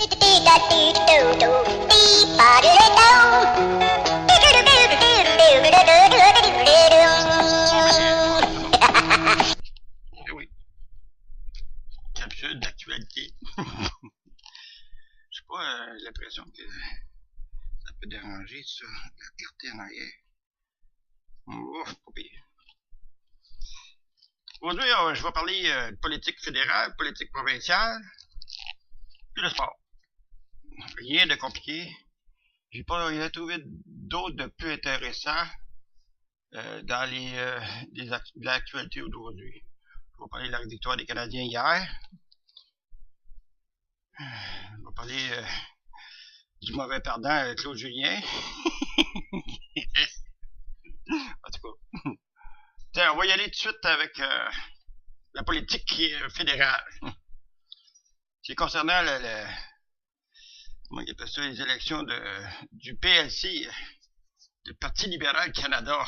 Oui, capsule d'actualité. J'ai pas l'impression que ça peut déranger ça, la clarté en arrière. Ouf, pas pire. Aujourd'hui, je vais parler de politique fédérale, politique provinciale, puis le sport. Rien de compliqué. J'ai pas rien trouvé d'autre de plus intéressant dans l'actualité d'aujourd'hui. Je vais parler de la victoire des Canadiens hier. Je vais parler du mauvais perdant Claude Julien. En tout cas. Tiens, on va y aller tout de suite avec la politique fédérale. C'est concernant comment il appelle ça, les élections du PLC, le Parti libéral Canada.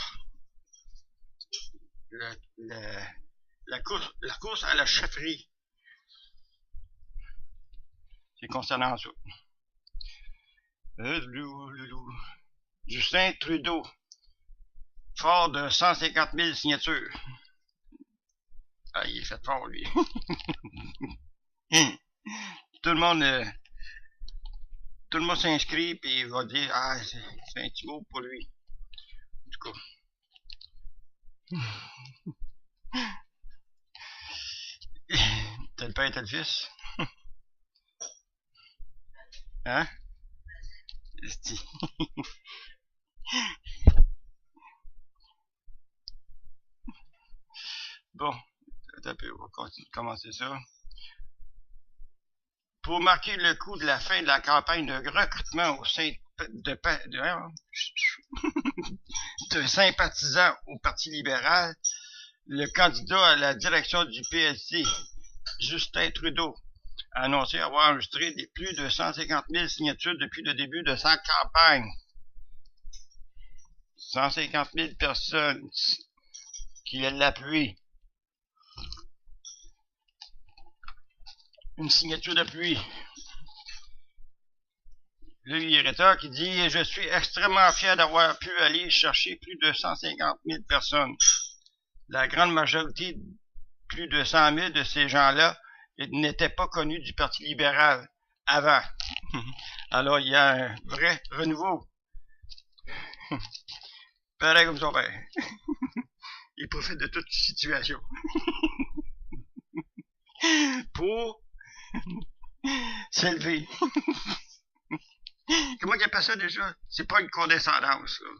La course à la chefferie. C'est concernant ça. Justin Trudeau, fort de 150 000 signatures. Ah, il est fait fort, lui. Tout le monde s'inscrit et il va dire, ah, c'est un petit mot pour lui. En tout cas. T'as le père et t'as le fils. Hein? Bon, un peu, on va commencer ça. Pour marquer le coup de la fin de la campagne de recrutement au sein de sympathisants au Parti libéral, le candidat à la direction du PLC, Justin Trudeau, a annoncé avoir enregistré plus de 150 000 signatures depuis le début de sa campagne. 150 000 personnes qui l'appuient. Une signature d'appui. Le Ireta qui dit « Je suis extrêmement fier d'avoir pu aller chercher plus de 150 000 personnes. La grande majorité, plus de 100 000 de ces gens-là, n'étaient pas connus du Parti libéral avant. Alors, il y a un vrai renouveau. Pareil comme son père. Il profite de toute situation. Pour s'élever. Comment il appelle ça déjà? C'est pas une condescendance, là.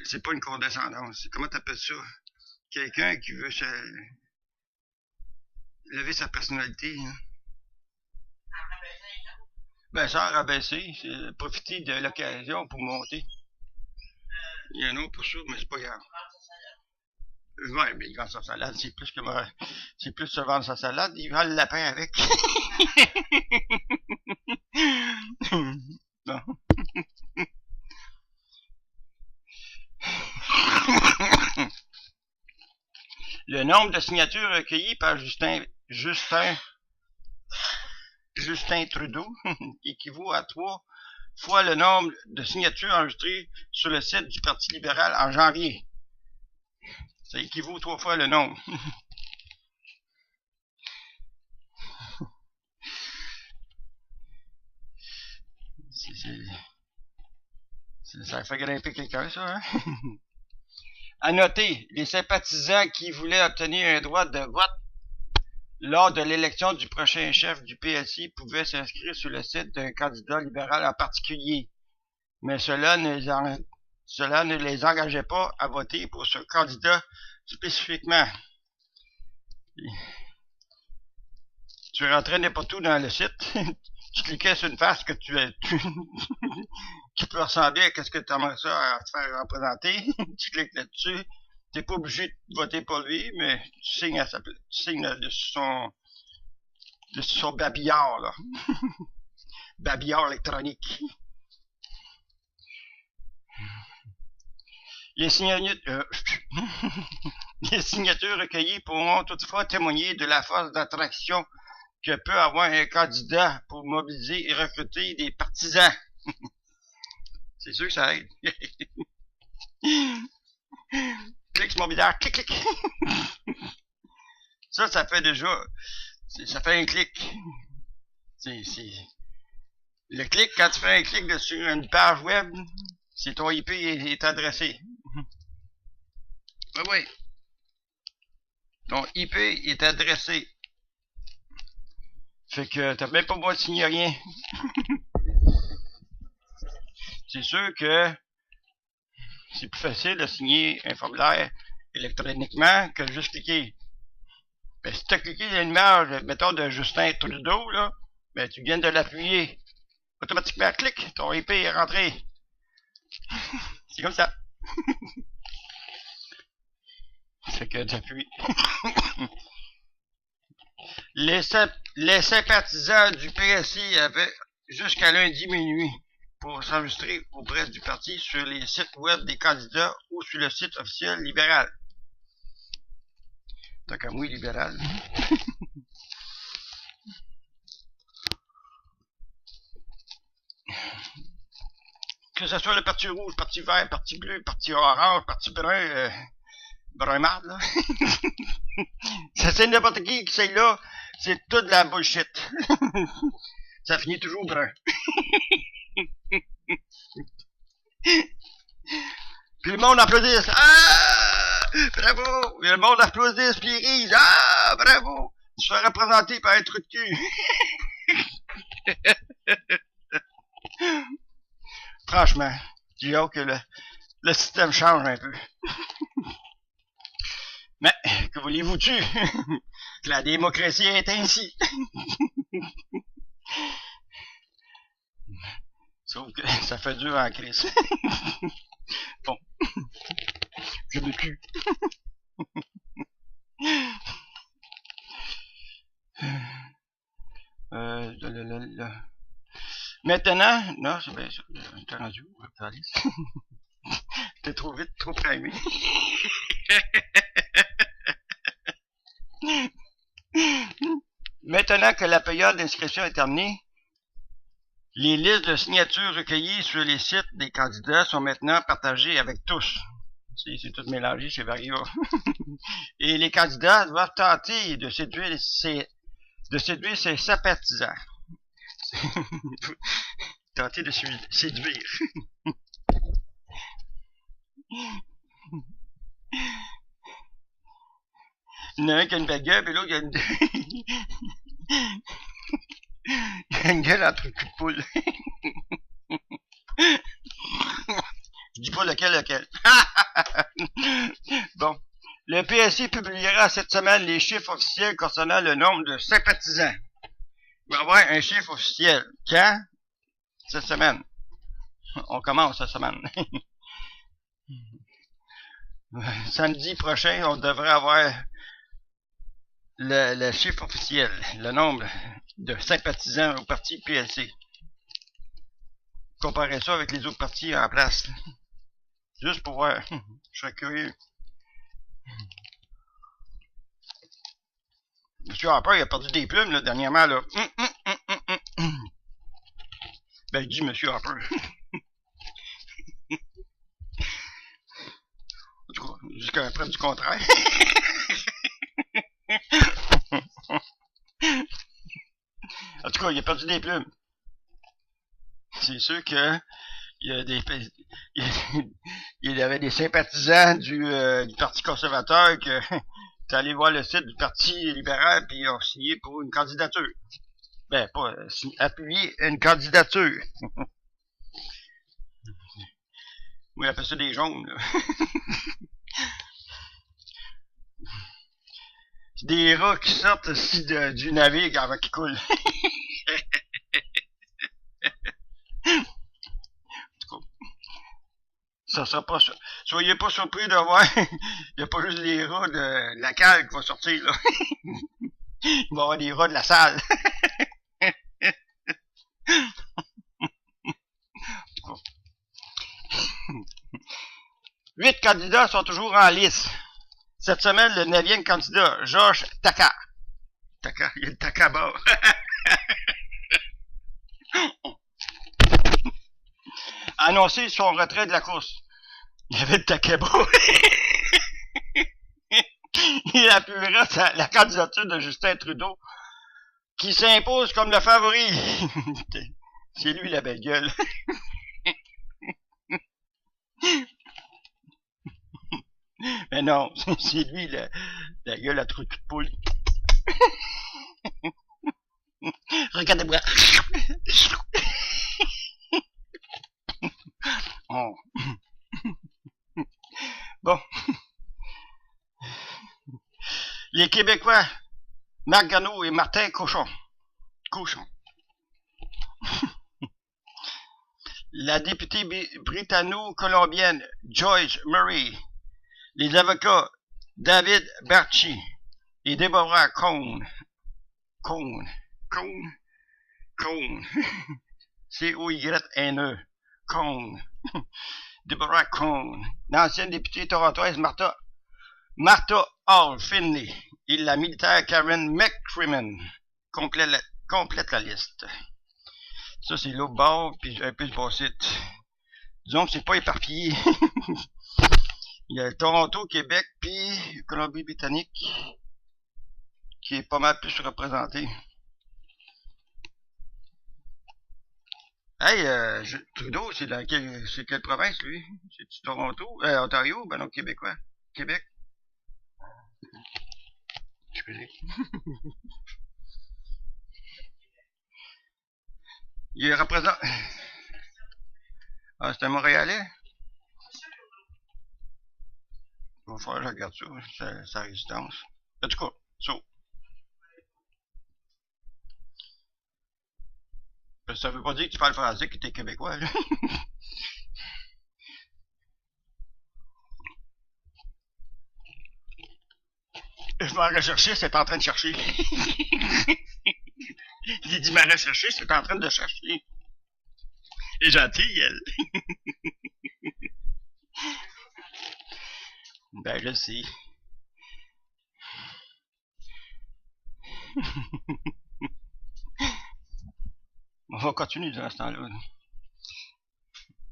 C'est pas une condescendance. Comment t'appelles ça? Quelqu'un qui veut lever sa personnalité. Hein? Ben, ça, rabaisser, c'est profiter de l'occasion pour monter. Il y a un autre pour ça, mais c'est pas grave. Ouais, mais il vend sa salade, c'est plus se vendre sa salade, il vend le lapin avec. Bon. Le nombre de signatures recueillies par Justin Trudeau équivaut à 3 fois le nombre de signatures enregistrées sur le site du Parti libéral en janvier. Ça équivaut 3 fois le nombre. Ça fait grimper quelqu'un, ça, hein? À noter, les sympathisants qui voulaient obtenir un droit de vote lors de l'élection du prochain chef du PLC pouvaient s'inscrire sur le site d'un candidat libéral en particulier. Mais cela ne les engageait pas à voter pour ce candidat spécifiquement. Tu rentrais n'importe où dans le site, tu cliquais sur une face qui peut ressembler à ce que tu aimerais ça à te faire représenter, tu cliques là-dessus, t'es pas obligé de voter pour lui, mais tu signes de son babillard, là. Babillard électronique. Les signatures recueillies pourront toutefois témoigner de la force d'attraction que peut avoir un candidat pour mobiliser et recruter des partisans. C'est sûr que ça aide. Clique sur mon bidard, clic, clic. Ça fait déjà, ça fait un clic. Le clic, quand tu fais un clic sur une page web, c'est ton IP est adressé. Oui. Ton IP est adressé. Fait que t'as même pas besoin de signer rien. C'est sûr que c'est plus facile de signer un formulaire électroniquement que de juste cliquer. Ben, si tu as cliqué une image, mettons, de Justin Trudeau, là, ben, tu viens de l'appuyer. Automatiquement, clic, ton IP est rentré. C'est comme ça. C'est que tu appuies. Les sympathisants du PSI avaient jusqu'à lundi minuit pour s'enregistrer auprès du parti sur les sites web des candidats ou sur le site officiel libéral. T'as comme oui, libéral. Que ce soit le parti rouge, parti vert, parti bleu, parti orange, parti brun, brun marde, là. Ça c'est n'importe qui c'est là, c'est toute de la bullshit. Ça finit toujours brun. Puis le monde applaudisse. Ah! Bravo! Et le monde applaudisse, puis il rit. Ah! Bravo! Tu seras représenté par un trou de cul. Franchement, j'ai hâte que le système change un peu. Mais, que voulez-vous-tu? Que la démocratie est ainsi. Sauf que ça fait dur en crise. Bon. Je me tue. Maintenant, non, c'est bien ça. T'es rendu où, Alice? T'es trop vite, trop primé. Maintenant que la période d'inscription est terminée, les listes de signatures recueillies sur les sites des candidats sont maintenant partagées avec tous. C'est tout mélangé, c'est varié. Et les candidats doivent tenter de séduire ses sympathisants. Tenter de séduire. Il y en a un qui a une belle gueule, et l'autre, il y a une gueule entre le cul de poule. Je dis pas lequel. Bon. Le PSI publiera cette semaine les chiffres officiels concernant le nombre de sympathisants. Il va y avoir un chiffre officiel. Quand? Cette semaine. On commence cette semaine. Samedi prochain, on devrait avoir le chiffre officiel, le nombre de sympathisants au parti PLC. Comparer ça avec les autres partis en place. Juste pour voir. Je serais curieux. Monsieur Harper, il a perdu des plumes, là, dernièrement, là. Ben, je dis Monsieur Harper. En tout cas, jusqu'à preuve du contraire. En tout cas, il a perdu des plumes. C'est sûr que il y avait des sympathisants du Parti conservateur qui est allé voir le site du Parti libéral puis ils ont signé pour une candidature. Ben, pas appuyer une candidature. Oui, on appelle ça des jaunes, là. C'est des rats qui sortent aussi du navire avant qu'il coule. Ça sera pas ça. Soyez pas surpris de voir. Il n'y a pas juste les rats de la cale qui vont sortir, là. Il va y avoir des rats de la salle. 8 candidats sont toujours en lice. Cette semaine, le 9e candidat, Georges Taka. Il y a le Takaba. annoncé son retrait de la course. Il y avait le Takebo. Il appuiera la candidature de Justin Trudeau, qui s'impose comme le favori. C'est lui la belle gueule. Mais non, c'est lui la gueule à trou de poule. Regardez-moi. Oh. Bon. Les Québécois, Marc Garneau et Martin Cochon. La députée britanno-colombienne Joyce Murray. Les avocats David Berchi et Deborah Cohn. C-O-Y-N-E. Cohn. Deborah Cohn. L'ancienne députée torontoise Martha Hall Finley et la militaire Karen McCrimmon complètent la liste. Ça, c'est l'autre bord, puis un peu le bas site. Disons que c'est pas éparpillé. Il y a Toronto, Québec, puis Colombie-Britannique, qui est pas mal plus représenté. Hey, Trudeau, c'est quelle province, lui? C'est-tu Toronto? Ontario? Ben non, Québécois. Québec. Excusez. Il représente... Ah, c'est un Montréalais? Il va falloir que je regarde ça, sa résistance. En tout cas, ça veut pas dire que tu parles français, que t'es québécois, là. Je m'en rechercher, c'est en train de chercher. J'ai dit m'en rechercher, c'est en train de chercher. Elle est gentille, elle. Ben, je sais. On va continuer dans ce temps-là.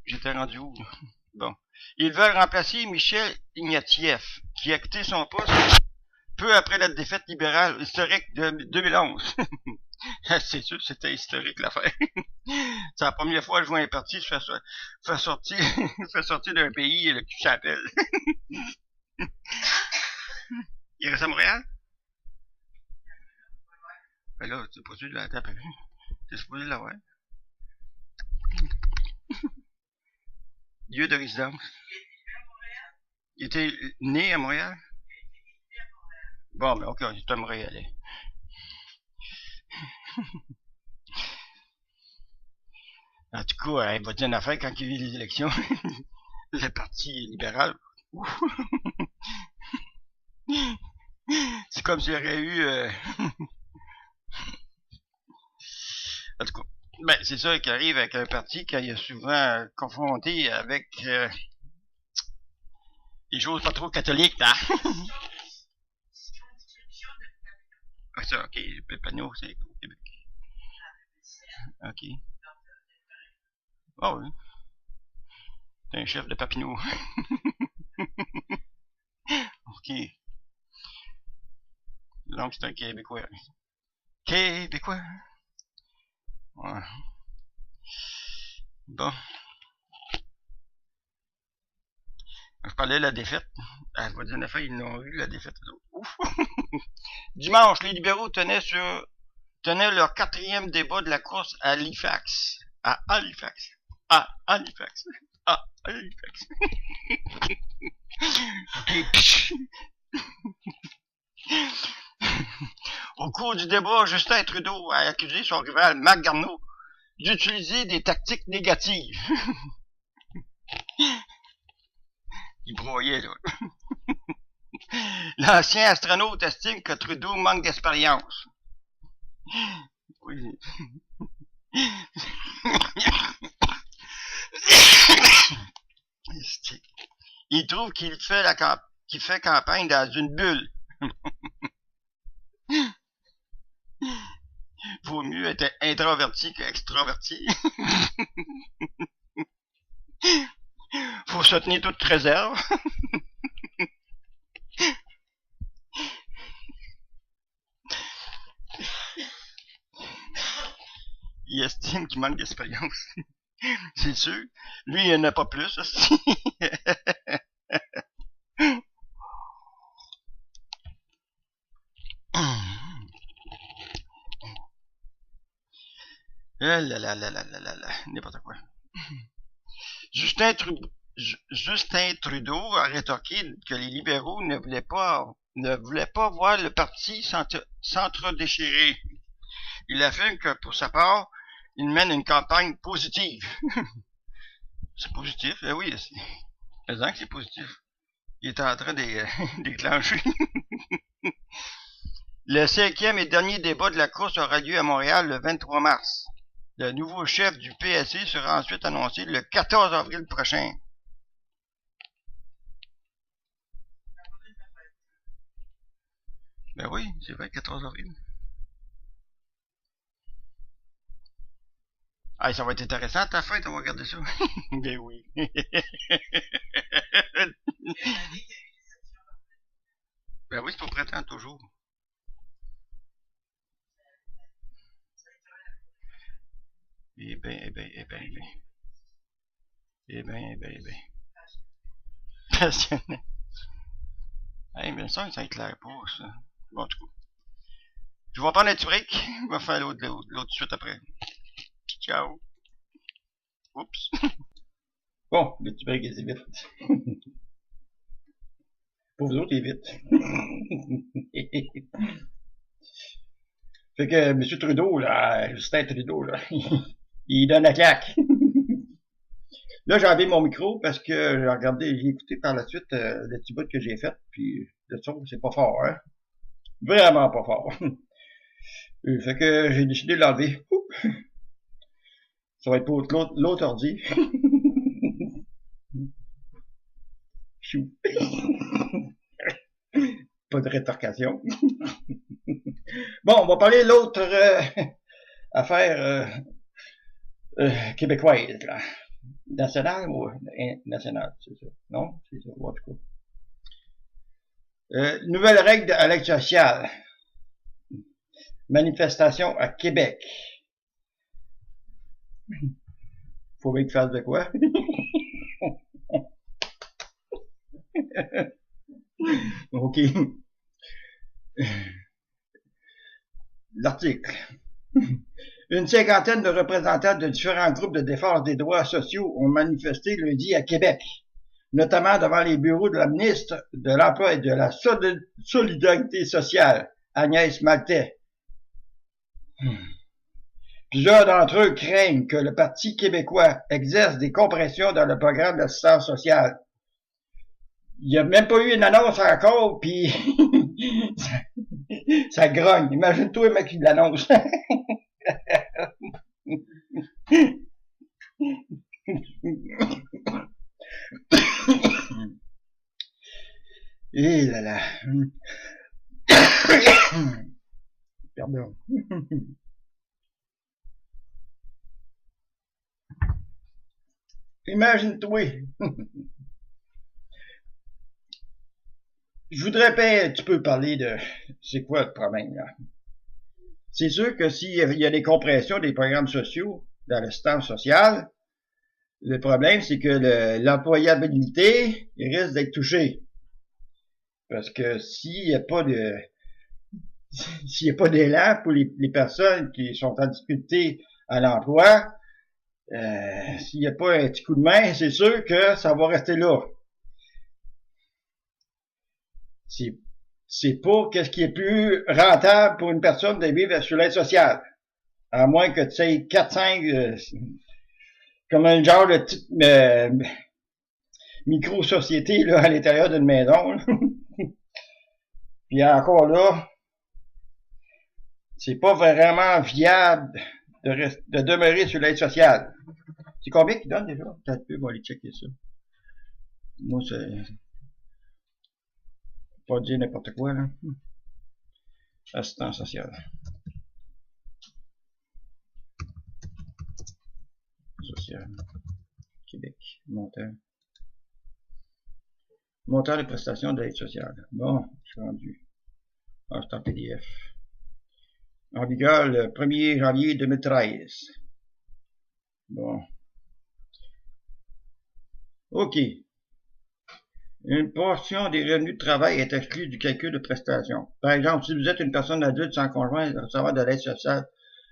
J'étais rendu où? Bon. Ils veulent remplacer Michel Ignatieff, qui a quitté son poste peu après la défaite libérale historique de 2011. C'est sûr que c'était historique, l'affaire. C'est la première fois que je vois un parti se faire sortir d'un pays le cul s'appelle. Il reste à Montréal? Ben là, c'est pas sûr de la taper. T'es supposé l'avoir. Lieu de résidence. Il était né à Montréal? Bon, ben ok, il est à Montréalais. En tout cas, il va dire une affaire quand il y a eu les élections. Le Parti libéral. C'est comme s'il y aurait eu... En tout cas, ben, c'est ça qui arrive avec un parti qui est souvent confronté avec des choses pas trop catholiques, là. Ah, ça, ok, le panneau, c'est au Québec. Ok. Ah oui. C'est un chef de Papineau. Ok. Donc, c'est un Québécois. Québécois. Ouais. Bon. Je parlais de la défaite. À la dernière fois, ils l'ont eu, la défaite. Ouf. Dimanche, les libéraux tenaient leur 4e débat de la course à Halifax. À Halifax. Au cours du débat, Justin Trudeau a accusé son rival Marc Garneau d'utiliser des tactiques négatives. Il broyait, là. L'ancien astronaute estime que Trudeau manque d'expérience. Oui. Il trouve qu'il fait campagne dans une bulle. Vaut mieux être introverti qu'extroverti. Faut se tenir toute réserve. Il estime qu'il manque d'expérience. C'est sûr. Lui, il n'en a pas plus. N'importe quoi. Justin Trudeau a rétorqué que les libéraux ne voulaient pas voir le parti s'entre-déchirer. Il affirme que, pour sa part, il mène une campagne positive. C'est positif, eh oui, c'est positif. Il est en train de déclencher. Le 5e et dernier débat de la course aura lieu à Montréal le 23 mars. Le nouveau chef du PSC sera ensuite annoncé le 14 avril prochain. Ben oui, c'est vrai, 14 avril. Ah, ça va être intéressant ta fête, on va regarder ça. Ben oui. Ben oui, c'est pour printemps toujours. Eh ben. Passionnant. Hey, mais ça éclaire pas, ça. Bon, en tout cas. Je vais prendre un petit break. Je vais faire l'autre tout de suite après. Ciao. Oups. Bon, le petit break est vite. Pour vous autres, il est vite. Fait que M. Trudeau, là, Justin Trudeau, là, il donne la claque. Là, j'ai enlevé mon micro parce que j'ai écouté par la suite le petit bout que j'ai fait, puis le son, c'est pas fort, hein. Vraiment pas fort. Fait que j'ai décidé de l'enlever. Ça va être pour l'autre ordi. Chou. Pas de rétorcation. Bon, on va parler de l'autre affaire québécoise, là. Nationale ou nationale, c'est ça? Non? C'est ça, en tout cas. Nouvelle règle à l'aide sociale. Manifestation à Québec. Faut bien que tu fasses de quoi? OK. L'article. Une cinquantaine de représentants de différents groupes de défense des droits sociaux ont manifesté lundi à Québec, notamment devant les bureaux de la ministre de l'Emploi et de la Solidarité sociale, Agnès Maltais. Plusieurs d'entre eux craignent que le Parti québécois exerce des compressions dans le programme d'assistance sociale. Il n'y a même pas eu une annonce encore, puis ça grogne. Imagine-toi, mec, qui l'annonce. Et là là. Pardon. Imagine-toi. Je voudrais un petit peu parler de c'est quoi le problème là. C'est sûr que s'il y a des compressions des programmes sociaux dans l'assistance sociale, le problème c'est que l'employabilité risque d'être touchée. Parce que s'il n'y a pas d'élan pour les personnes qui sont en difficulté à l'emploi, s'il n'y a pas un petit coup de main, c'est sûr que ça va rester là. C'est pas qu'est-ce qui est plus rentable pour une personne de vivre sur l'aide sociale. À moins que tu sais 4-5 comme un genre de petite micro-société là, à l'intérieur d'une maison. Puis encore là, c'est pas vraiment viable de demeurer sur l'aide sociale. C'est combien qu'ils donnent déjà? Peut-être peu, on va aller checker ça. Moi, c'est pas dire n'importe quoi, là. Assistance sociale. Sociale. Québec. Montant. Montant de prestations de l'aide sociale. Bon, je suis rendu. Ah, c'est en PDF. En vigueur le 1er janvier 2013. Bon. OK. Une portion des revenus de travail est exclue du calcul de prestations. Par exemple, si vous êtes une personne adulte sans conjoint recevant de l'aide sociale,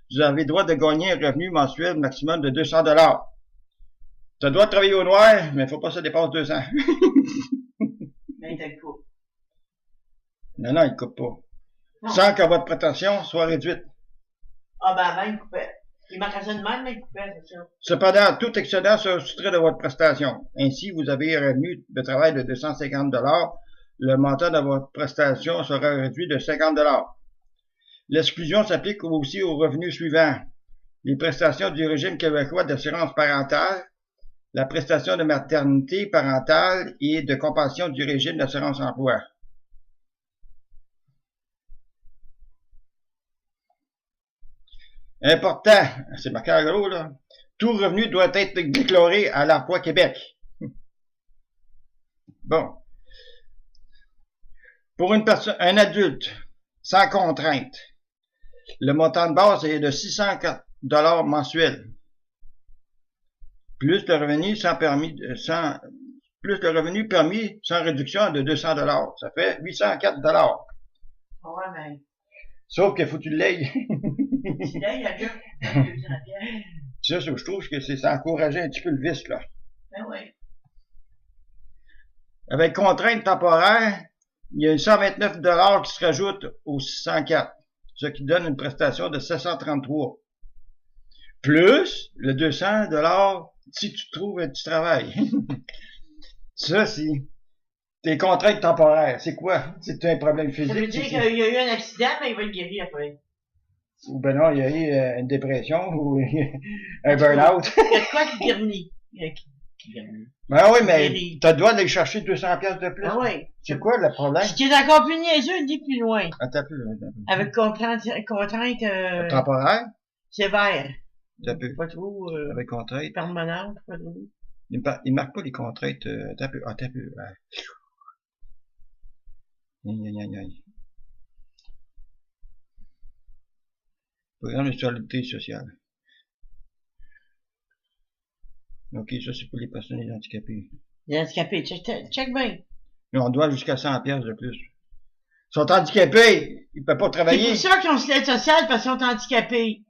vous avez droit de gagner un revenu mensuel maximum de 200 $. Tu as le droit de travailler au noir, mais il ne faut pas que ça dépasse 200. Mais il te coupe. Non, il ne coupe pas. Non. Sans que votre prétention soit réduite. Ah, ben avant, il coupait. Il marquait ça de même, mais il coupait, c'est sûr. Cependant, tout excédent sera soustrait de votre prestation. Ainsi, vous avez un revenu de travail de 250 $. Le montant de votre prestation sera réduit de 50 $. L'exclusion s'applique aussi aux revenus suivants. Les prestations du régime québécois d'assurance parentale, la prestation de maternité parentale et de compensation du régime d'assurance emploi. Important, c'est marqué en gros là, tout revenu doit être déclaré à l'Emploi Québec. Bon. Pour une personne, un adulte, sans contrainte, le montant de base est de 604 $ mensuels. Plus le revenu permis sans réduction de 200 $. Ça fait 804 $. Ouais, mais. Sauf qu'il faut que tu l'aies. Tu l'aies, la gueule. Ça, je trouve que c'est encourager un petit peu le vice, là. Ben oui. Avec contrainte temporaire, il y a 129 $ qui se rajoutent aux 604, ce qui donne une prestation de 733. Plus le 200 $ si tu trouves un petit travail. Ça, c'est tes contraintes temporaires. C'est quoi? C'est un problème physique? Ça veut dire qu'il y a eu un accident, mais il va être guéri après. Ou ben non, il y a eu une dépression ou un burn-out. Il y a de quoi qui guérit. Qui guérit. Ben oui, mais tu as le droit d'aller chercher 200 $ de plus. Ah oui. C'est quoi le problème? Ce qui est encore plus niaiseux, il dit plus loin. Attends un peu. Avec contrainte Temporaire? sévère. Attends un peu. Pas trop Avec contrainte. permanente, pas trop. Il marque pas les contraintes. Attends un peu. Programme de solidarité sociale. Ok, ça c'est pour les personnes handicapées. Les handicapés, check bien. Mais on doit jusqu'à 100 $ de plus. Ils sont handicapés, ils peuvent pas travailler. C'est pour ça qu'ils ont sur l'aide sociale parce qu'ils sont handicapés.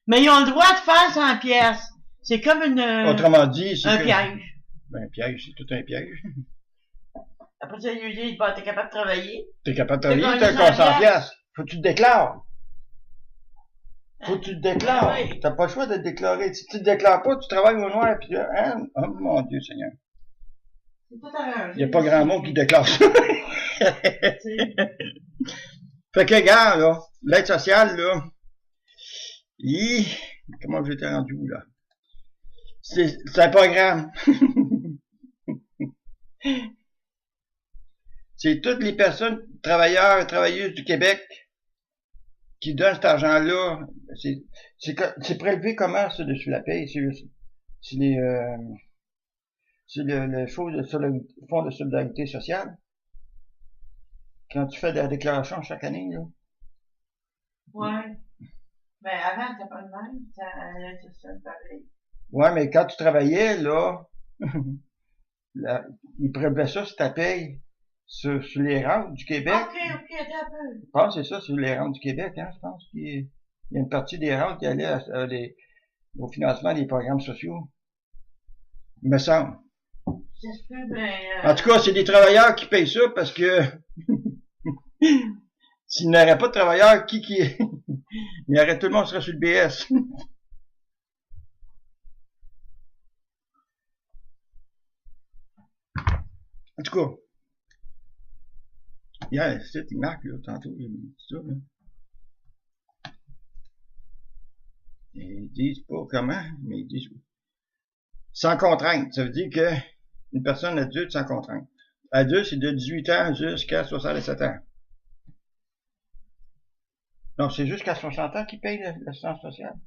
Mais ils ont le droit de faire 100 pièces. C'est comme Autrement dit, c'est un piège. Ben, un piège, c'est tout un piège. Après ça, ils lui disent, bah, t'es capable de travailler. T'es capable de travailler, t'as un 100 $. Faut que tu te déclares. Faut que tu te déclares. Ah oui. T'as pas le choix de te déclarer. Si tu te déclares pas, tu travailles au noir, puis hein? Oh mon Dieu Seigneur. C'est tout arrangé. Il n'y a pas grand monde qui déclare ça. Fait que, gars, là, l'aide sociale, là, comment j'étais rendu où, là? C'est un programme. C'est toutes les personnes, travailleurs et travailleuses du Québec, qui donnent cet argent-là. C'est prélevé comment, ça, dessus la paye? C'est le fonds de solidarité sociale. Quand tu fais de la déclaration chaque année, là. Ouais. Mais avant, t'as pas le même, t'as ça, pareil. Ouais, mais quand tu travaillais, là, ils prélevaient ça sur ta paye, sur les rentes du Québec. Ok, attends un peu. Je pense que c'est ça, sur les rentes du Québec, hein, je pense qu'il y a une partie des rentes qui allait au financement des programmes sociaux. Il me semble. En tout cas, c'est des travailleurs qui payent ça parce que s'il n'y aurait pas de travailleurs, il y aurait tout le monde serait sur le BS. En tout cas, il marque, là, tantôt, il dit ça, là. Ils disent pas comment, mais ils disent sans contrainte. Ça veut dire que une personne adulte sans contrainte. Adulte, c'est de 18 ans jusqu'à 67 ans. Donc, c'est jusqu'à 60 ans qu'ils payent l'assistance sociale.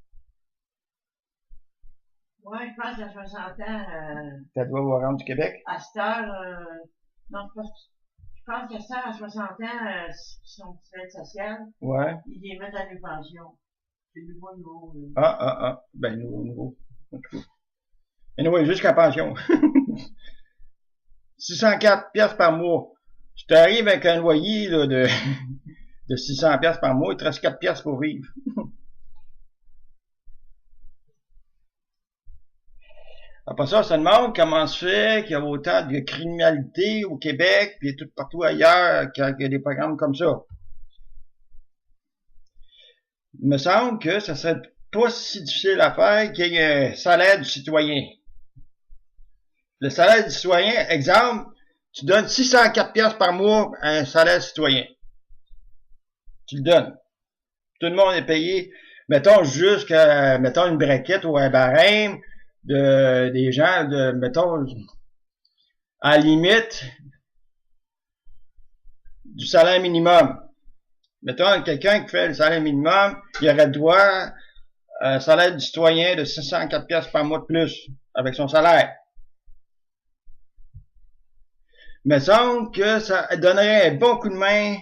Ouais, je pense qu'à 60 ans, Ça doit au rang du Québec. à cette heure, non, je pense qu'à cette heure, à 60 ans, qui sont retraite sociale, Ouais. ils les mettent à des pensions. C'est du bon nouveau, là. Ah. Ben, nouveau. En tout cas. Anyway, jusqu'à pension. 604 piastres par mois. Si tu arrives avec un loyer là, de 600 piastres par mois, il te reste 4 piastres pour vivre. Après ça, ça demande comment se fait qu'il y a autant de criminalité au Québec et tout partout ailleurs qu'il y a des programmes comme ça. Il me semble que ça serait pas si difficile à faire qu'il y ait un salaire du citoyen. Le salaire du citoyen, exemple, tu donnes 604 piastres par mois à un salaire citoyen. Tu le donnes. Tout le monde est payé. Mettons jusqu'à, mettons une braquette ou un barème des gens mettons, à la limite du salaire minimum. Mettons, quelqu'un qui fait le salaire minimum, il aurait droit à un salaire du citoyen de 604 piastres par mois de plus avec son salaire. Il me semble que ça donnerait un bon coup de main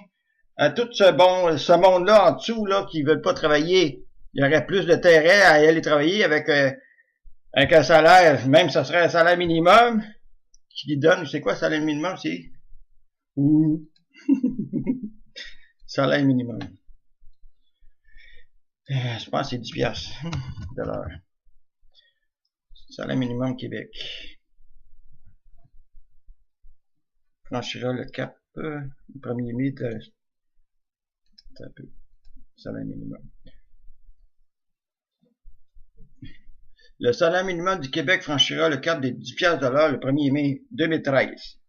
à tout ce monde-là en dessous là qui veulent pas travailler. Il y aurait plus de terrain à aller travailler avec un salaire, même ça serait un salaire minimum qui donne, c'est quoi le salaire minimum, c'est? Salaire minimum. Je pense que c'est 10 piastres de l'heure. Salaire minimum Québec. Franchira le cap le 1er mai de... un peu. Salaire minimum. Le salaire minimum du Québec franchira le cap des 10 piastres de l'heure le 1er mai 2013.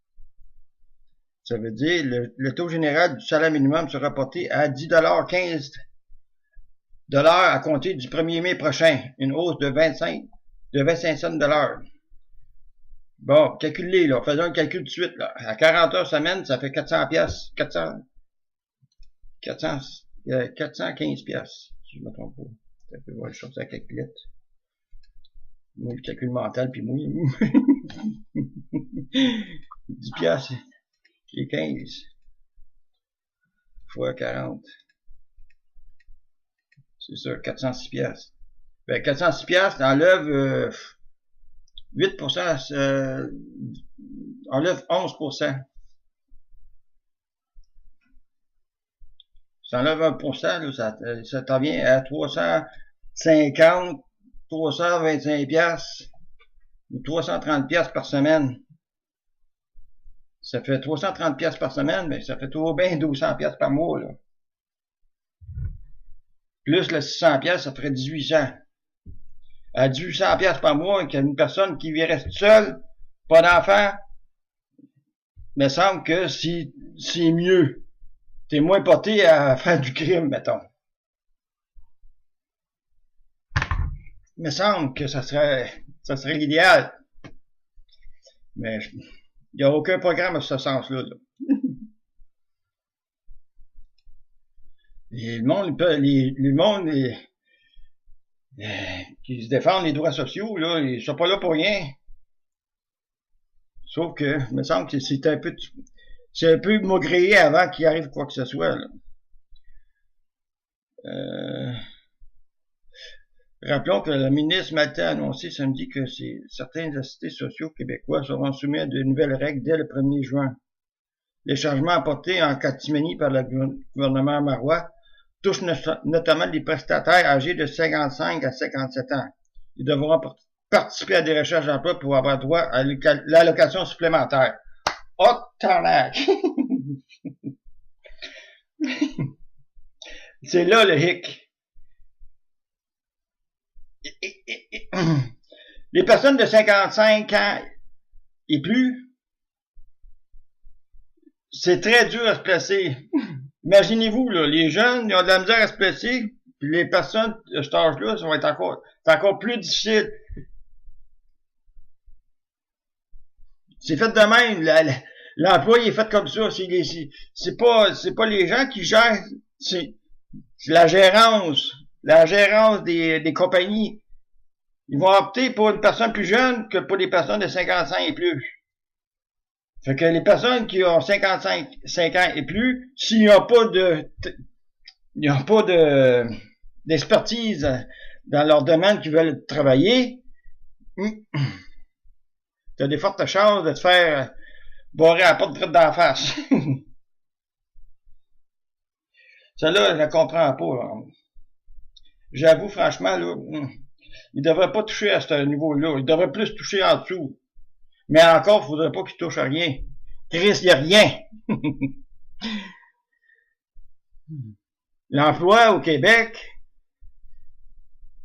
Ça veut dire le taux général du salaire minimum sera porté à 10,15 $ à compter du 1er mai prochain, une hausse de 25 cents de l'heure. Bon, calculez, là, faisons un calcul tout de suite, là. À 40 heures semaine, ça fait 400 piastres, 415 piastres, si je me trompe pas. Ça peut voir, je sors la calculette. Moi, le calcul mental, puis moi, 10 piastres et 15 fois 40. C'est ça, 406 piastres. Ben, 406 piastres enlève 8%, enlève 11%. Ça enlève 1%, là, ça t'en vient à 350, 325 piastres ou 330 piastres par semaine. Ça fait 330 piastres par semaine, mais ça fait tout bien 1200 piastres par mois, là. Plus le 600 piastres, ça ferait 1800. À 1800 piastres par mois, qu'il y a une personne qui reste seule, pas d'enfant, il me semble que c'est mieux. T'es moins porté à faire du crime, mettons. Il me semble que ça serait l'idéal. Mais il n'y a aucun programme à ce sens-là, là. Et le monde qui se défendent les droits sociaux, là, ils sont pas là pour rien. Sauf que, il me semble que c'est un peu maugréé avant qu'il arrive quoi que ce soit, là. Rappelons que le ministre Maltais a annoncé samedi que certains assistés sociaux québécois seront soumis à de nouvelles règles dès le 1er juin. Les changements apportés en catimini par le gouvernement marois touchent notamment les prestataires âgés de 55 à 57 ans. Ils devront participer à des recherches d'emploi pour avoir droit à l'allocation supplémentaire. Oh, tabarnak! C'est là le hic. Les personnes de 55 ans et plus, c'est très dur à se placer. Imaginez-vous, là, les jeunes, ils ont de la misère à se placer, puis les personnes de cet âge-là, ça va être encore plus difficile. C'est fait de même, l'emploi est fait comme ça, c'est pas les gens qui gèrent, c'est la gérance des compagnies. Ils vont opter pour une personne plus jeune que pour les personnes de 55 et plus. Fait que les personnes qui ont 55 ans et plus, s'ils n'ont pas d'expertise dans leur domaine qu'ils veulent travailler, tu as des fortes chances de te faire barrer à la porte direct d'en face. Celle-là, je la comprends pas. J'avoue, franchement, là, il devrait pas toucher à ce niveau-là. Il devrait plus toucher en dessous. Mais encore, il faudrait pas qu'il touche à rien. Chris, il n'y a rien. L'emploi au Québec.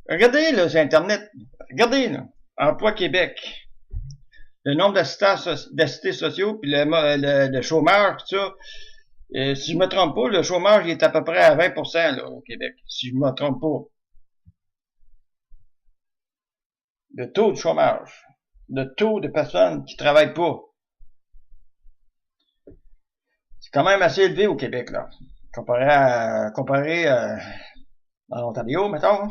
Regardez, là, sur Internet. Regardez, là. Emploi Québec. Le nombre d'assistés sociaux, puis le chômage, tout ça. Si je me trompe pas, le chômage il est à peu près à 20% là, au Québec. Si je me trompe pas. Le taux de chômage. Le taux de personnes qui travaillent pas. C'est quand même assez élevé au Québec, là. Comparé à l'Ontario, mettons.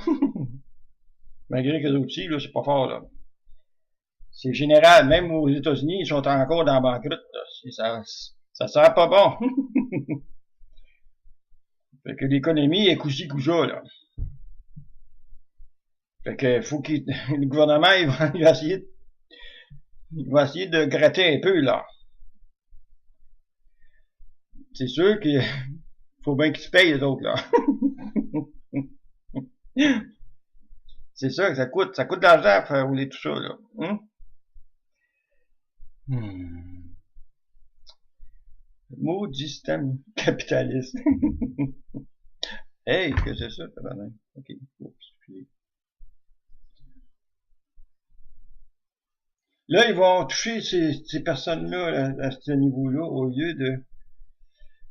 Malgré que d'autres aussi, là, c'est pas fort, là. C'est général. Même aux États-Unis, ils sont encore dans la banqueroute, là. Ça sert pas bon. Fait que l'économie est cousu cousa, là. Fait que faut le gouvernement, il va essayer de gratter un peu, là. C'est sûr qu'il faut bien qu'ils se payent, les autres, là. C'est sûr que ça coûte de l'argent à faire rouler tout ça, là. Maudit système capitaliste. Hey, que c'est ça, tabarnak? Ok, là, ils vont toucher ces personnes-là à ce niveau-là au lieu de...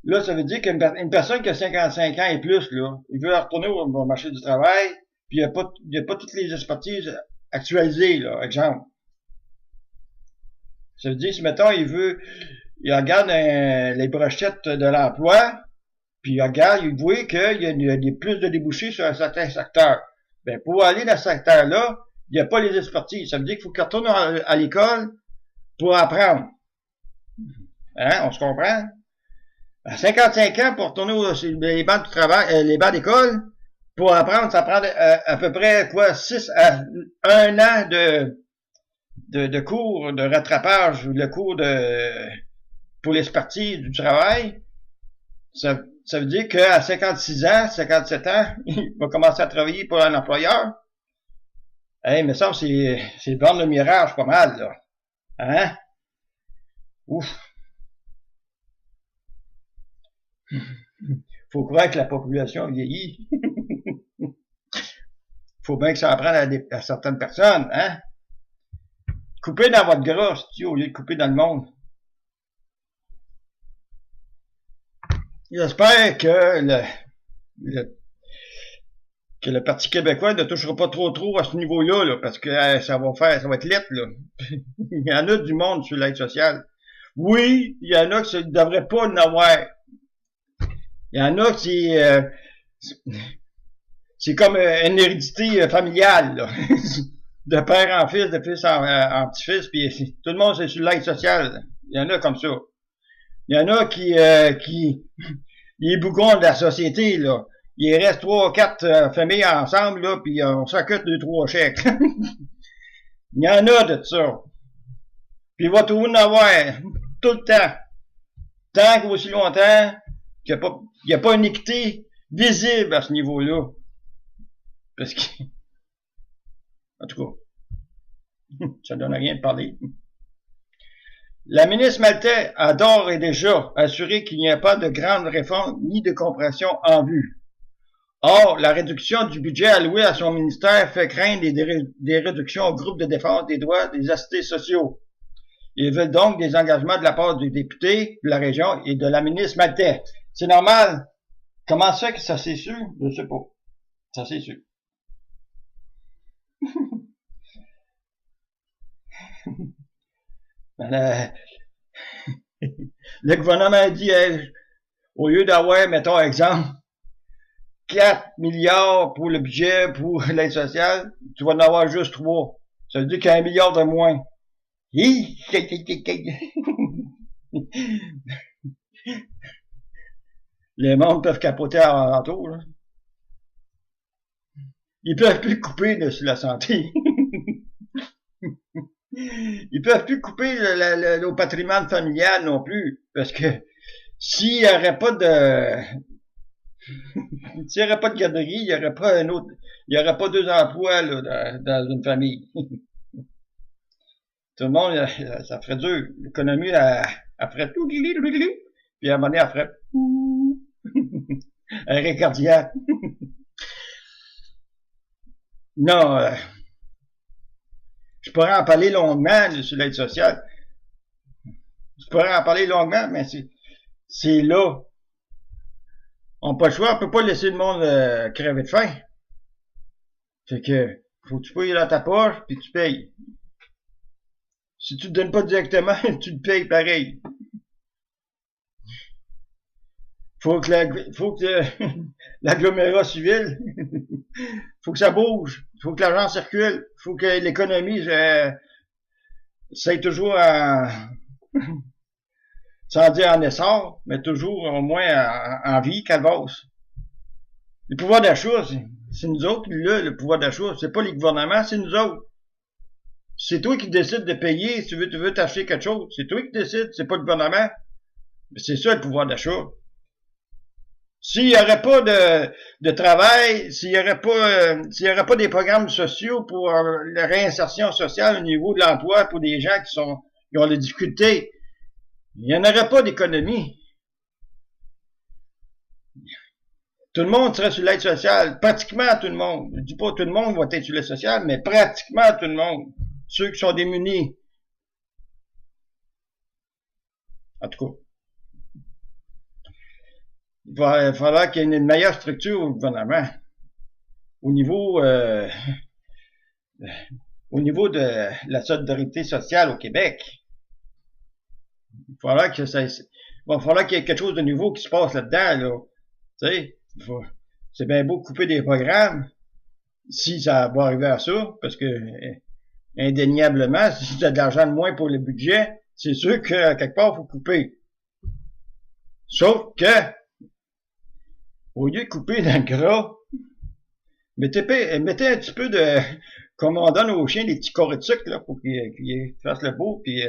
Là, ça veut dire qu'une personne qui a 55 ans et plus, là, il veut retourner au marché du travail, puis il n'y a pas toutes les expertises actualisées, là, exemple. Ça veut dire, si, mettons, il regarde les brochettes de l'emploi, puis il regarde, il voit qu'il y a plus de débouchés sur un certain secteur. Ben, pour aller dans ce secteur-là, il n'y a pas les expertises. Ça veut dire qu'il faut qu'il retourne à l'école pour apprendre. Hein, on se comprend? À 55 ans, pour retourner sur les bancs de travail, les bancs d'école, pour apprendre, ça prend à peu près, 6 à 1 an de cours de rattrapage, ou le cours pour l'expertise du travail. Ça veut dire qu'à 56 ans, 57 ans, il va commencer à travailler pour un employeur. Hey, mais ça, c'est vendre le mirage pas mal, là. Hein? Ouf. Faut croire que la population vieillit. Faut bien que ça apprenne à certaines personnes, hein? Coupez dans votre gras, au lieu de couper dans le monde. J'espère que le Parti québécois ne touchera pas trop à ce niveau-là, là, parce que ça va être lettre, là. Il y en a du monde sur l'aide sociale. Oui, il y en a qui ne devraient pas en avoir. Il y en a qui c'est comme une hérédité familiale, là. De père en fils, de fils en petit-fils, puis tout le monde c'est sur l'aide sociale. Il y en a comme ça. Il y en a qui les bougons de la société, là. Il reste 3 ou 4 familles ensemble, là, puis on s'occupe de 2-3 chèques. Il y en a de ça. Puis il va tout en avoir, tout le temps. Tant qu'aussi longtemps qu'il n'y a pas une équité visible à ce niveau-là. Parce que, en tout cas, ça donne rien de parler. La ministre Maltais a d'ores et déjà assuré qu'il n'y a pas de grande réforme ni de compression en vue. Or, la réduction du budget alloué à son ministère fait craindre des réductions au groupe de défense des droits des assistés sociaux. Ils veulent donc des engagements de la part du député de la région et de la ministre Maltais. C'est normal. Comment ça que ça c'est sûr? Je sais pas. Ça c'est sûr. Le gouvernement a dit, au lieu d'avoir, mettons, exemple, 4 milliards pour le budget pour l'aide sociale, tu vas en avoir juste 3. Ça veut dire qu'il y a 1 milliard de moins. Les membres peuvent capoter en tour, là. Ils peuvent plus couper là, sur la santé. Ils peuvent plus couper au patrimoine familial non plus. Parce que s'il n'y aurait pas de s'il n'y aurait pas de garderie, il n'y aurait pas un autre. Il n'y aurait pas 2 emplois là, dans une famille. Tout le monde, ça ferait dur. L'économie, elle ferait tout, puis à un moment donné, elle ferait arrêt cardiaque. Non, je pourrais en parler longuement sur l'aide sociale. Je pourrais en parler longuement, mais c'est là. On n'a pas le choix, on peut pas laisser le monde crever de faim. Fait que, faut que tu payes dans ta poche, puis tu payes. Si tu te donnes pas directement, tu le payes pareil. Faut que l'agglomérat civil, faut que ça bouge, faut que l'argent circule, faut que l'économie, ça ait toujours sans dire en essor, mais toujours au moins en vie, calvasse. Le pouvoir d'achat, c'est nous autres, là, le pouvoir d'achat, c'est pas les gouvernements, c'est nous autres. C'est toi qui décides de payer, si tu veux t'acheter quelque chose, c'est toi qui décides, c'est pas le gouvernement. Mais c'est ça le pouvoir d'achat. S'il n'y aurait pas de travail, s'il n'y aurait pas des programmes sociaux pour la réinsertion sociale au niveau de l'emploi pour des gens qui ont des difficultés, il n'y en aurait pas d'économie. Tout le monde serait sur l'aide sociale, pratiquement tout le monde. Je dis pas tout le monde va être sur l'aide sociale, mais pratiquement tout le monde. Ceux qui sont démunis. En tout cas. Il va falloir qu'il y ait une meilleure structure au gouvernement. Au niveau de la solidarité sociale au Québec. Il va falloir qu'il y ait quelque chose de nouveau qui se passe là-dedans, là. Tu sais, c'est bien beau de couper des programmes, si ça va arriver à ça, parce que, indéniablement, si tu as de l'argent de moins pour le budget, c'est sûr qu'à quelque part, il faut couper. Sauf que, au lieu de couper dans le gras, mettez un petit peu de, comme on donne aux chiens, des petits carrés de sucre, là, pour qu'ils fassent le beau, puis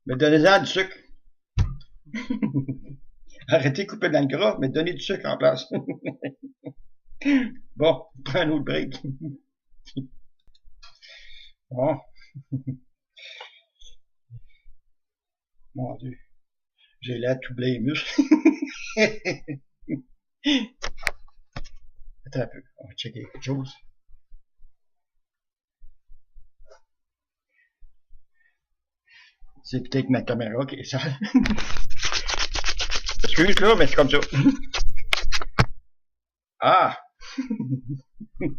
mais donnez-en du sucre. Arrêtez de couper dans le gras, mais donnez du sucre en place. Bon, prends un autre break. Bon. Mon Dieu. J'ai l'air tout blé les muscles. Attends un peu, on va checker quelque chose. C'est peut-être ma caméra qui est sale. Excuse là, mais c'est comme ça. Ah!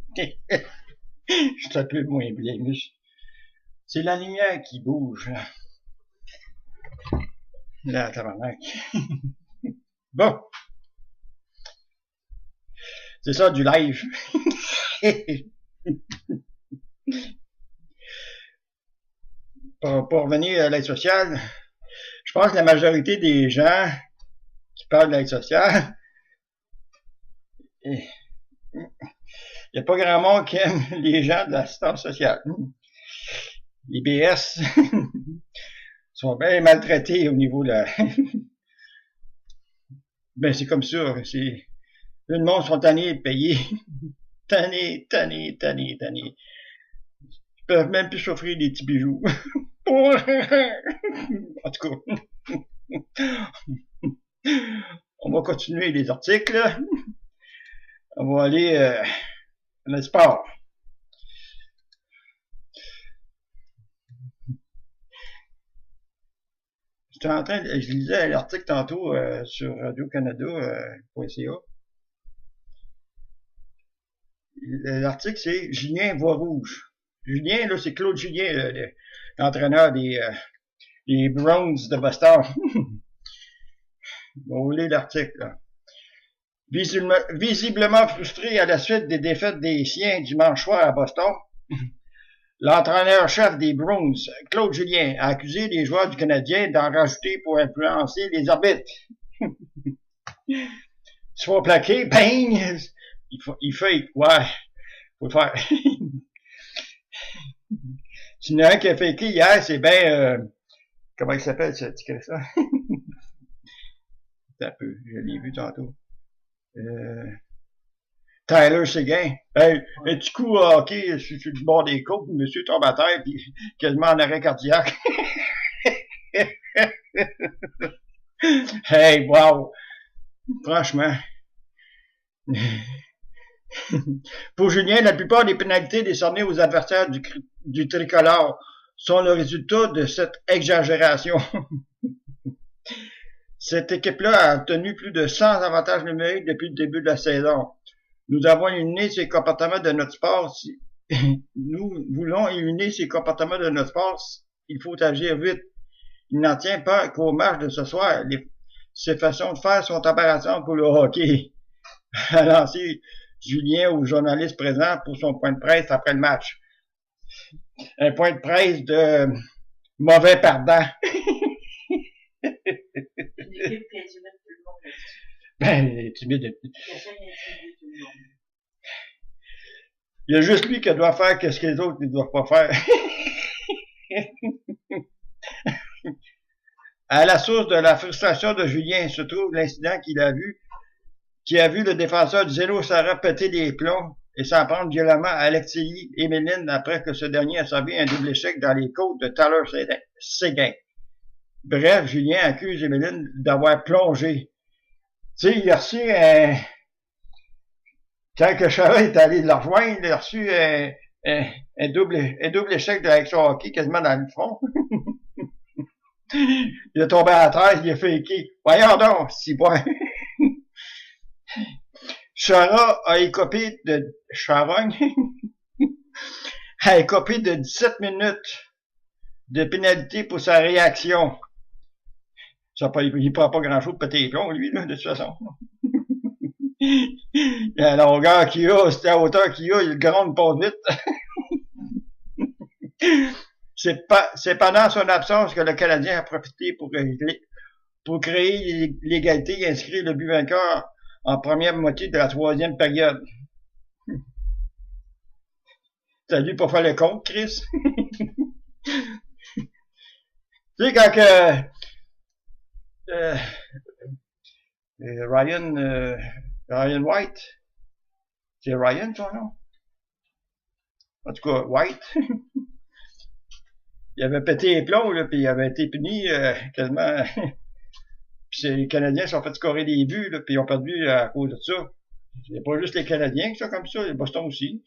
Je suis un peu moins blé, mais c'est la lumière qui bouge. Là, tabarnak. Bon. C'est ça, du live. Pour revenir à l'aide sociale, je pense que la majorité des gens qui parlent de l'aide sociale, il n'y a pas grand monde qui aime les gens de l'assistance sociale. Les BS sont bien maltraités au niveau de la... Ben, c'est comme ça. Le monde sont tannés de payer. Tannés. Ils peuvent même plus s'offrir des petits bijoux. En tout cas. On va continuer les articles. On va aller dans le sport. Je lisais l'article tantôt sur Radio-Canada.ca. L'article, c'est Julien voit rouge. Julien, là, c'est Claude Julien, l'entraîneur des Browns de Boston. On va lire l'article, là. Visiblement frustré à la suite des défaites des siens dimanche soir à Boston, l'entraîneur-chef des Bruins, Claude Julien, a accusé les joueurs du Canadien d'en rajouter pour influencer les arbitres. Ils se font plaquer, bang! Il fait, ouais, faut faire. S'il y en a un qui a faké hier, c'est bien, comment il s'appelle, ça? Un peu, je l'ai vu tantôt. Tyler Seguin. Hey, un petit coup au hockey sur le bord des côtes, le monsieur tombe à terre, puis quasiment en arrêt cardiaque. Hey, wow! Franchement. Pour Julien, la plupart des pénalités décernées aux adversaires du tricolore sont le résultat de cette exagération. Cette équipe-là a obtenu plus de 100 avantages numériques depuis le début de la saison. Nous avons éliminé ces comportements de notre sport. Si nous voulons éliminer ces comportements de notre sport, il faut agir vite. Il n'en tient pas qu'au match de ce soir. Ces façons de faire sont embarrassantes pour le hockey. A lancé Julien aux journalistes présents pour son point de presse après le match. Un point de presse de mauvais perdant. Une équipe qui intimide tout le monde. Ben, timide. Il y a juste lui qui doit faire ce que les autres ne doivent pas faire. À la source de la frustration de Julien se trouve l'incident qui a vu le défenseur du Zéro Sarah péter des plombs et s'en prendre violemment à Alexei Emeline après que ce dernier a servi un double échec dans les côtes de Tyler Seguin. Bref, Julien accuse Emeline d'avoir plongé. Tu sais, il a reçu quand que Charles est allé le rejoindre, il a reçu un double échec avec son hockey quasiment dans le front. Il est tombé à terre, il a faké. Voyons donc, si bon. Chara a écopé de Charogne a écopé de 17 minutes de pénalité pour sa réaction. Il prend pas grand chose de péter les plombs, lui, là, de toute façon. La longueur qu'il a, c'était la hauteur qu'il a, il gronde pas vite. C'est pendant son absence que le Canadien a profité pour créer l'égalité et inscrire le but vainqueur en première moitié de la troisième période. T'as dû pour faire le compte, Chris? Tu sais, quand que Ryan White, c'est Ryan son nom? En tout cas, White. Il avait pété les plombs, là, puis il avait été puni quasiment. Puis les Canadiens se sont fait scorer des buts, là, puis ils ont perdu à cause de ça. Il n'y a pas juste les Canadiens qui sont comme ça, les Boston aussi.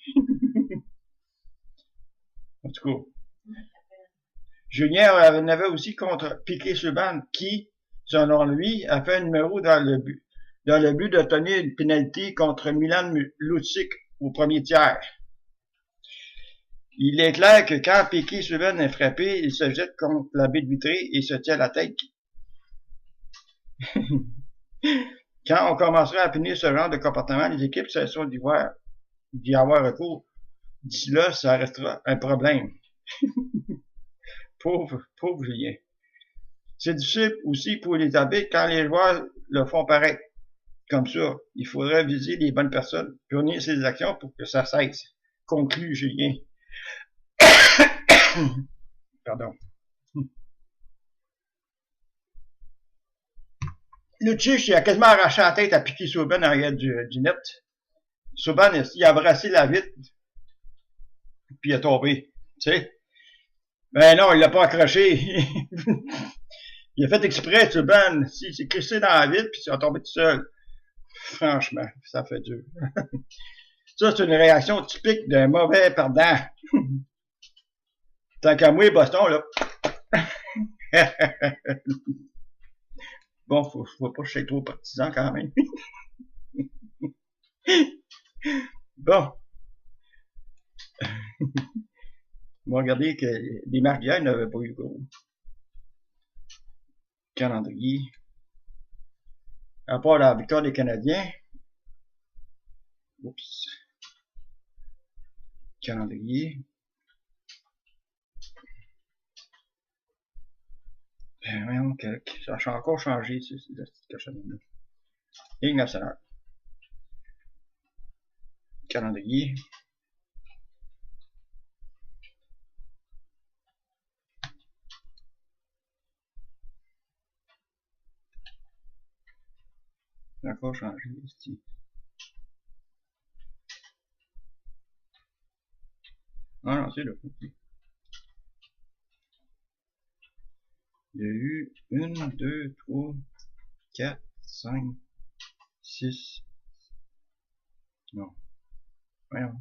En tout cas. Julien en avait aussi contre Piquet Subban, qui, selon lui, a fait un numéro dans le but d'obtenir une pénalité contre Milan Lucic au premier tiers. Il est clair que quand Piquet Subban est frappé, il se jette contre la baie vitrée et se tient la tête. Quand on commencera à punir ce genre de comportement, les équipes cesseront d'y avoir recours. D'ici là, ça restera un problème. Pauvre Julien. C'est difficile aussi pour les arbitres quand les joueurs le font paraître comme ça. Il faudrait viser les bonnes personnes, punir ces actions pour que ça cesse. Conclut Julien. Pardon. Lucic, il a quasiment arraché la tête à Piquet Subban en arrière du net. Subban, il a brassé la vitre, puis il a tombé. Tu sais? Ben non, il l'a pas accroché. Il a fait exprès, Subban. Il s'est crissé dans la vitre, puis il a tombé tout seul. Franchement, ça fait dur. Ça, c'est une réaction typique d'un mauvais perdant. Tant qu'à moi, Boston, là. Bon, faut pas que je sois trop partisan quand même. Bon. On va regarder que les matchs d'hier n'avaient pas eu gros. Calendrier. À part la victoire des Canadiens, Oups. Calendrier. Voyons, ça a encore changé, ces petites cochonneries-là. Ligue nationale. Calendrier. Ça a encore changé, ici. Ah non, c'est là. Il y a eu 1, 2, 3, 4, 5, 6. Non. Voyons.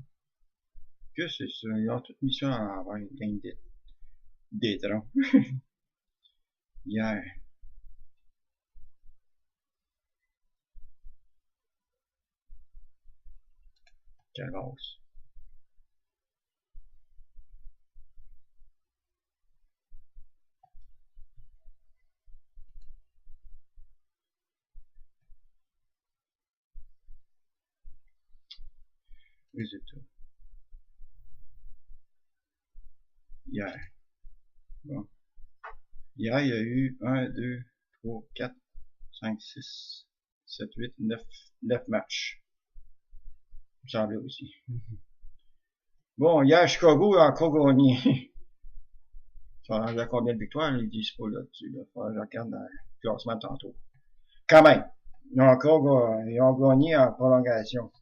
Que c'est ça? Ils ont tout mis ça à l'envers. Des troncs. Hier. Calvasse. Résultat. Hier. Bon. Hier, il y a eu 1, 2, 3, 4, 5, 6, 7, 8, 9 matchs. Il me semblait aussi. Bon, hier, Chicago a encore gagné. Ça a combien de victoires? Ils disent pas là-dessus. Là. Je regarde dans le classement tantôt. Quand même. Ils ont gagné en prolongation.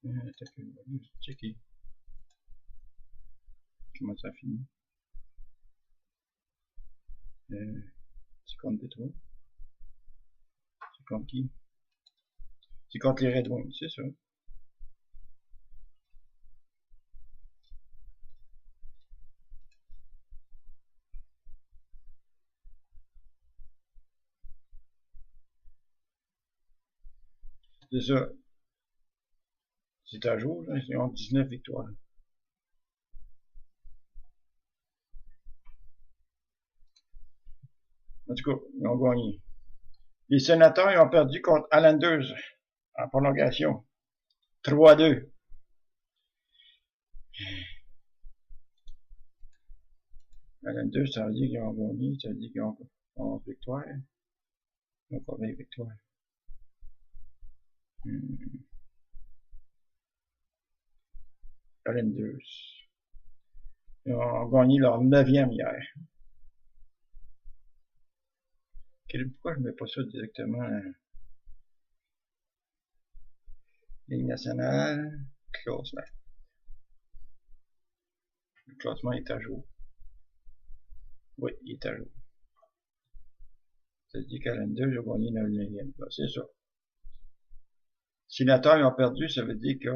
Attends, je vais checker. Comment ça finit? C'est contre Détroit. C'est contre qui? C'est contre les Red Wings, c'est ça. C'est ça. C'est à jour, là. Ils ont 19 victoires. En tout cas, ils ont gagné. Les Sénateurs, ils ont perdu contre Islanders en prolongation. 3-2. Islanders, ça veut dire qu'ils ont gagné. Ça veut dire qu'ils ont 11 victoires. Ils ont combien de victoires? Islanders. Ils ont gagné leur 9e hier. Pourquoi je ne mets pas ça directement à Ligue nationale, classement. Le classement est à jour. Oui, il est à jour. Ça dit qu'Islanders a gagné 9e. C'est ça. Sénateurs, ils ont perdu, ça veut dire qu'ils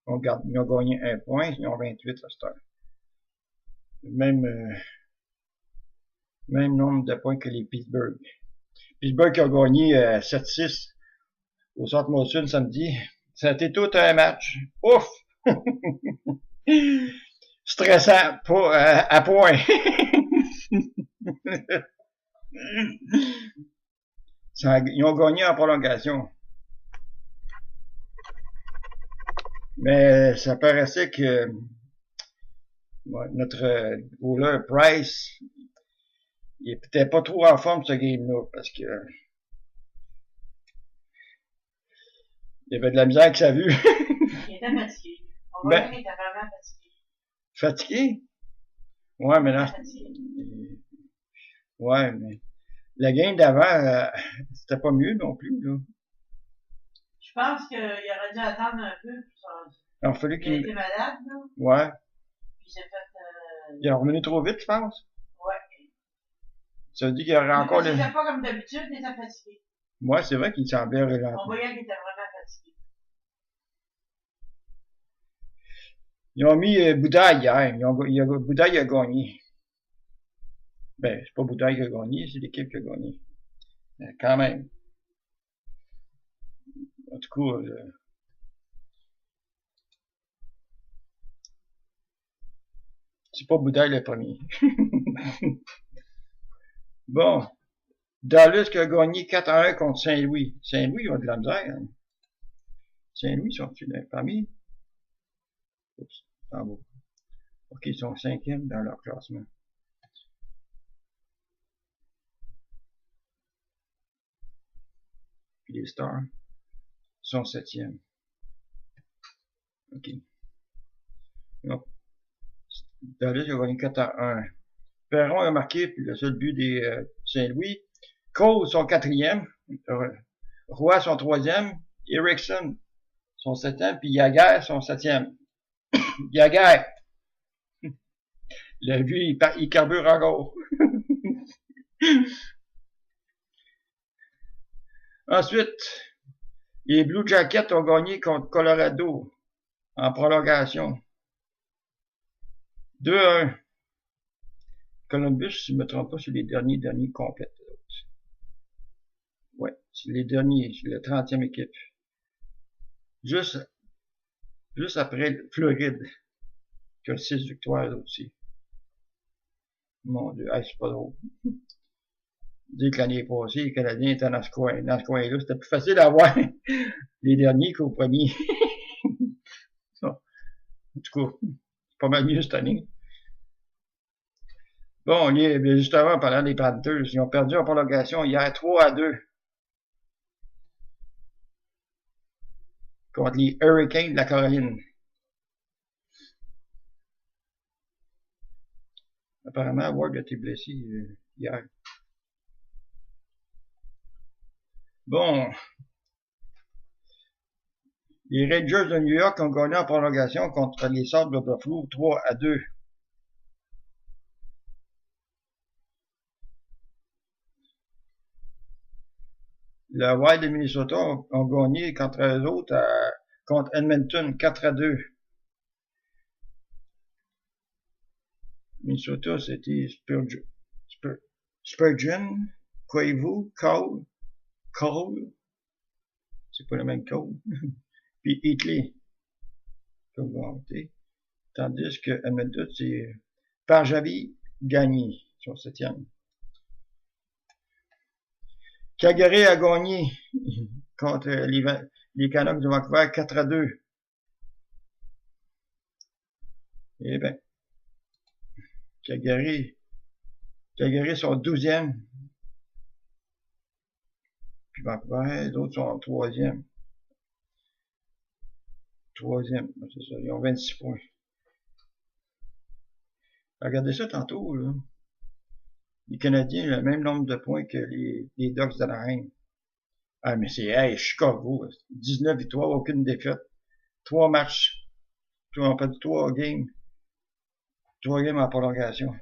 ont gagné 1 point, ils ont 28 à cette heure. Même nombre de points que les Pittsburgh. Pittsburgh a gagné 7-6 au Centre Molson samedi. Ça a été tout un match. Ouf! Stressant, pas à point. Ils ont gagné en prolongation. Mais ça paraissait que notre goaler Price, il était pas trop en forme ce game-là, parce que il y avait de la misère avec sa vue. Il était fatigué. On voyait qu'il était vraiment fatigué. Fatigué? Ouais, mais là. Ouais, mais la game d'avant, c'était pas mieux non plus, là. Je pense qu'il aurait dû attendre un peu. Il a fallu qu'il... Il était malade, là. Ouais. Puis il s'est fait... Il est revenu trop vite, je pense. Ouais. Ça veut dire qu'il y aurait encore... Il n'était pas comme d'habitude, il était fatigué. Ouais, c'est vrai qu'il semblait relâché. On voyait qu'il était vraiment fatigué. Ils ont mis Boudaille hier. Boudaille a gagné. Ben, c'est pas Boudaille qui a gagné, c'est l'équipe qui a gagné. Mais quand même. En tout cas, c'est pas Boudaille le premier. Bon. Dallas qui a gagné 4-1 contre Saint-Louis. Saint-Louis, ils ont de la misère. Hein. Saint-Louis, sont-ils parmi? Oups, en bas. Ok, ils sont 5e dans leur classement. Puis les Stars sont 7e. Ok. Donc, Dallas a gagné 4-1. Perron a marqué puis le seul but des Saint-Louis. Cole sont 4e. Roy sont 3e. Erickson sont 7e. Puis Yaguer sont 7e. Yaguer! Lui, il carbure encore. Ensuite, les Blue Jackets ont gagné contre Colorado en prolongation. 2-1. Columbus, si je ne me trompe pas, c'est les derniers complets. Ouais, c'est les derniers, c'est la 30e équipe. Juste après Floride, qui a 6 victoires aussi. Mon Dieu, hey, c'est pas drôle. Dire que l'année passée, les Canadiens étaient dans ce coin-là. C'était plus facile d'avoir les derniers qu'au premier. En tout cas, c'est pas mal mieux cette année. Bon, justement, en parlant des Panthers, ils ont perdu en prolongation hier 3-2 contre les Hurricanes de la Caroline. Apparemment, Ward a été blessé hier. Bon. Les Rangers de New York ont gagné en prolongation contre les Sabres de Buffalo 3-2. Le Wild de Minnesota ont gagné contre eux autres contre Edmonton 4-2. Minnesota, c'était Spurgeon, Koivu, Cole, c'est pas le même Cole, puis Hitley, comme volonté. Tandis que Edmonton, c'est Parjavi gagné, son 7e. Calgary a gagné contre les Canucks de Vancouver 4-2. Eh bien, Calgary sont 12e. Puis Vancouver, les autres sont 3e. 3e, c'est ça, ils ont 26 points. Regardez ça tantôt, là. Les Canadiens ont le même nombre de points que les Ducks d'Anaheim. Ah, mais c'est, Chicago, 19 victoires, aucune défaite. 3 matchs. On peut dire 3 games. 3 games en prolongation.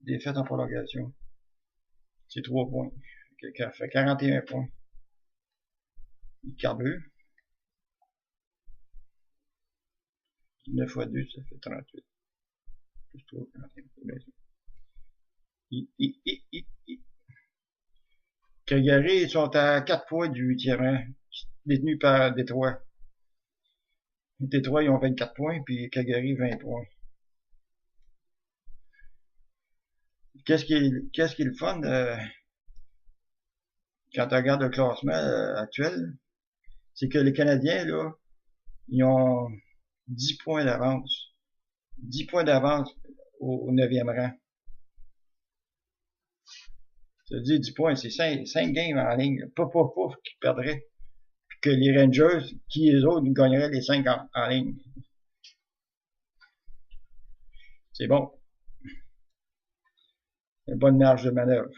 Défaite en prolongation. C'est 3 points. Ça fait 41 points. Il carbure. 9 fois 2, ça fait 38. Plus 3, 41. Calgary sont à 4 points du 8e rang, détenu par Détroit. Détroit, ils ont 24 points, puis Calgary, 20 points. Qu'est-ce qui est le fun quand on regarde le classement actuel? C'est que les Canadiens, là, ils ont 10 points d'avance. 10 points d'avance au 9e rang. Ça veut dire 10 points, c'est 5 games en ligne. Pouf, qui perdraient. Puis que les Rangers, qui les autres, gagneraient les 5 en ligne. C'est bon. Une bonne marge de manœuvre.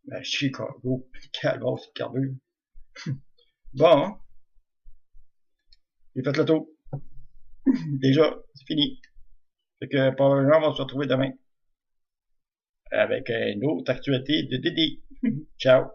Ben, Chicago, calvaire, c'est carbure. Bon. J'ai fait le tour. Déjà, c'est fini. Fait que probablement, on va se retrouver demain avec une autre actualité de Didi. Ciao.